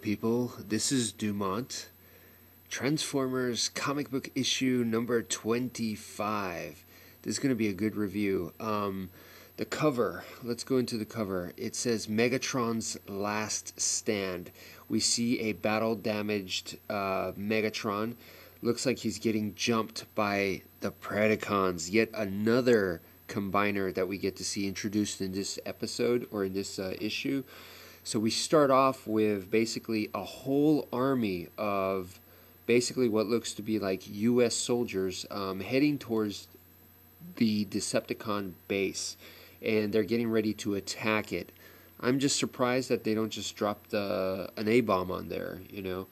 people. This is Dumont. Transformers comic book issue number 25. This is going to be a good review. The cover. Let's go into the cover. It says Megatron's Last Stand. We see a battle-damaged Megatron. Looks like he's getting jumped by the Predacons. Yet another combiner that we get to see introduced in this episode or in this issue. So we start off with basically a whole army of basically what looks to be like U.S. soldiers heading towards the Decepticon base, and they're getting ready to attack it. I'm just surprised that they don't just drop an A-bomb on there, you know.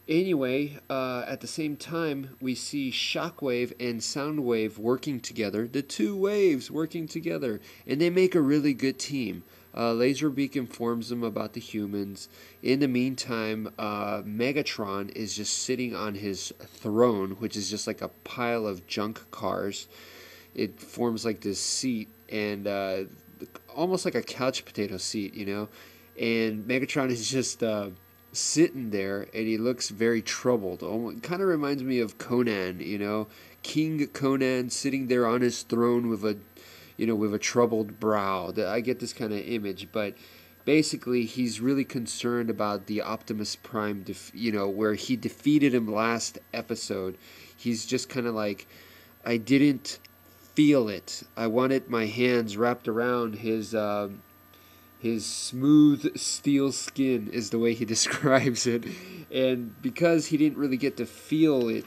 Anyway, at the same time, we see Shockwave and Soundwave working together, the two waves working together, and they make a really good team. Laserbeak informs them about the humans. In the meantime, Megatron is just sitting on his throne, which is just like a pile of junk cars. It forms like this seat, and almost like a couch potato seat, you know. And Megatron is just sitting there, and he looks very troubled. Kind of reminds me of Conan, you know, King Conan sitting there on his throne with a troubled brow. I get this kind of image, but basically he's really concerned about the Optimus Prime, where he defeated him last episode. He's just kind of like, I didn't feel it. I wanted my hands wrapped around his smooth steel skin is the way he describes it. And because he didn't really get to feel it,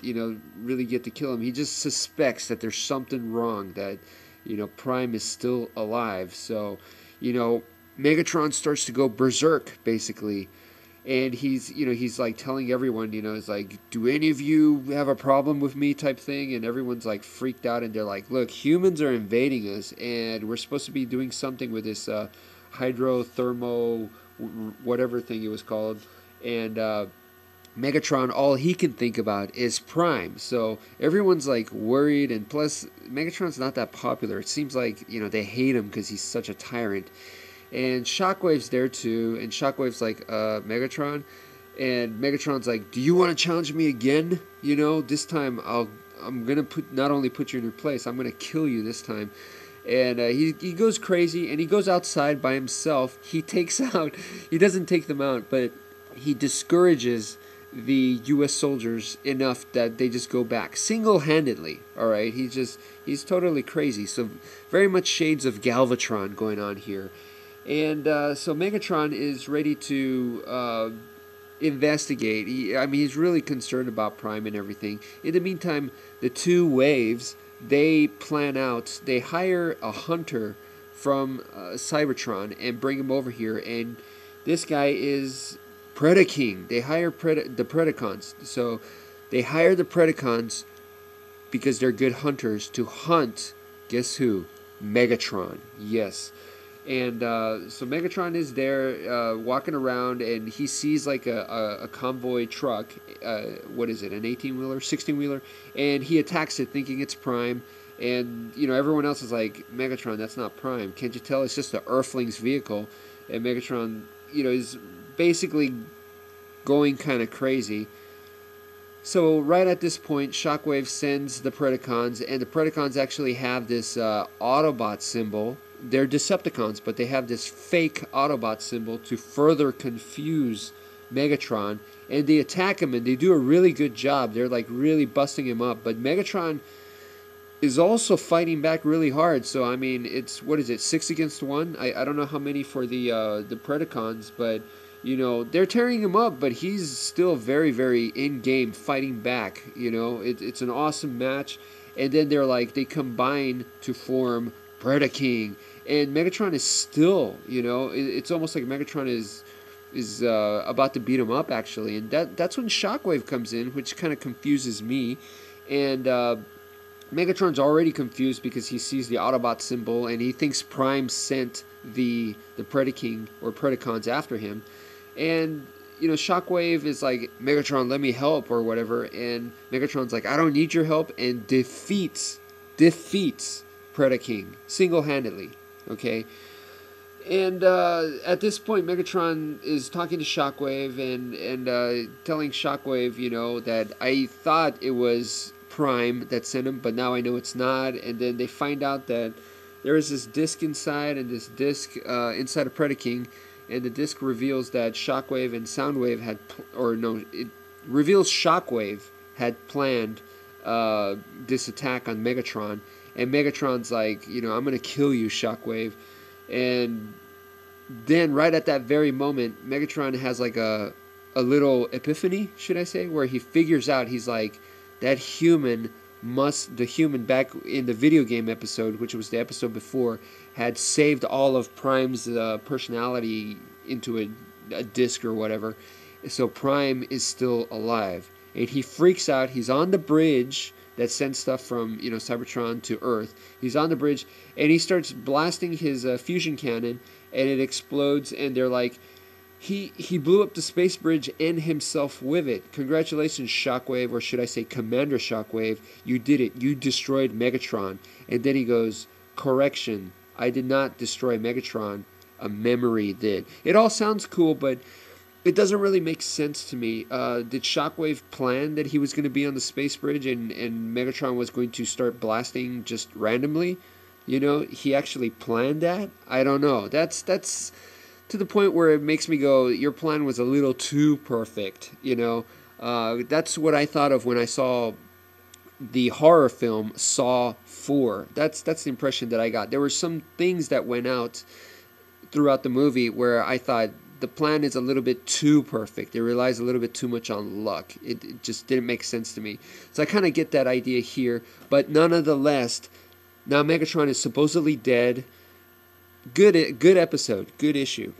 really get to kill him, he just suspects that there's something wrong, that Prime is still alive. So, Megatron starts to go berserk, basically. And he's like telling everyone, it's like, do any of you have a problem with me type thing? And everyone's like freaked out, and they're like, look, humans are invading us, and we're supposed to be doing something with this hydrothermo, whatever thing it was called. And Megatron, all he can think about is Prime. So everyone's like worried, and plus Megatron's not that popular. It seems like, they hate him because he's such a tyrant. And Shockwave's there too, and Shockwave's like, Megatron, and Megatron's like, do you want to challenge me again? This time I'm gonna not only put you in your place, I'm gonna kill you this time. And he goes crazy, and he goes outside by himself. He doesn't take them out, but he discourages the U.S. soldiers enough that they just go back single-handedly. All right, he's totally crazy. So very much shades of Galvatron going on here. And so Megatron is ready to investigate. He's really concerned about Prime and everything. In the meantime, the two waves, they plan out. They hire a hunter from Cybertron and bring him over here. And this guy is Predaking. They hire the Predacons. So they hire the Predacons because they're good hunters to hunt, guess who? Megatron. Yes. And so Megatron is there walking around, and he sees like a convoy truck. What is it, an 18-wheeler, 16-wheeler? And he attacks it thinking it's Prime. And, everyone else is like, Megatron, that's not Prime. Can't you tell it's just the Earthling's vehicle? And Megatron, is basically going kind of crazy. So right at this point, Shockwave sends the Predacons, and the Predacons actually have this Autobot symbol. They're Decepticons, but they have this fake Autobot symbol to further confuse Megatron. And they attack him, and they do a really good job. They're like really busting him up. But Megatron is also fighting back really hard. So, it's, 6 against 1? I don't know how many for the Predacons, but, they're tearing him up. But he's still very, very in-game fighting back. It's an awesome match. And then they combine to form Predaking, and Megatron is still, it's almost like Megatron is about to beat him up, actually, and that's when Shockwave comes in, which kind of confuses me. And Megatron's already confused because he sees the Autobot symbol, and he thinks Prime sent the Predaking or Predacons after him. And Shockwave is like, Megatron, let me help, or whatever, and Megatron's like, I don't need your help, and defeats Predaking single-handedly. Okay, And at this point, Megatron is talking to Shockwave and telling Shockwave, that I thought it was Prime that sent him, but now I know it's not. And then they find out that there is this disc inside, and this disc inside of Predaking, and the disc reveals that Shockwave and Soundwave had, it reveals Shockwave had planned this attack on Megatron, and Megatron's like, I'm gonna kill you, Shockwave. And then right at that very moment, Megatron has like a little epiphany, should I say, where he figures out, he's like, that human the human back in the video game episode, which was the episode before, had saved all of Prime's personality into a disc or whatever. So Prime is still alive. And he freaks out. He's on the bridge that sends stuff from Cybertron to Earth. He's on the bridge, and he starts blasting his fusion cannon, and it explodes. And they're like, he blew up the space bridge and himself with it. Congratulations, Shockwave, or should I say Commander Shockwave. You did it. You destroyed Megatron. And then he goes, correction, I did not destroy Megatron. A memory did. It all sounds cool, but it doesn't really make sense to me. Did Shockwave plan that he was going to be on the space bridge and Megatron was going to start blasting just randomly? He actually planned that? I don't know. That's to the point where it makes me go, your plan was a little too perfect. That's what I thought of when I saw the horror film Saw 4. That's the impression that I got. There were some things that went out throughout the movie where I thought, the plan is a little bit too perfect. It relies a little bit too much on luck. It just didn't make sense to me. So I kind of get that idea here. But nonetheless, now Megatron is supposedly dead. Good episode. Good issue.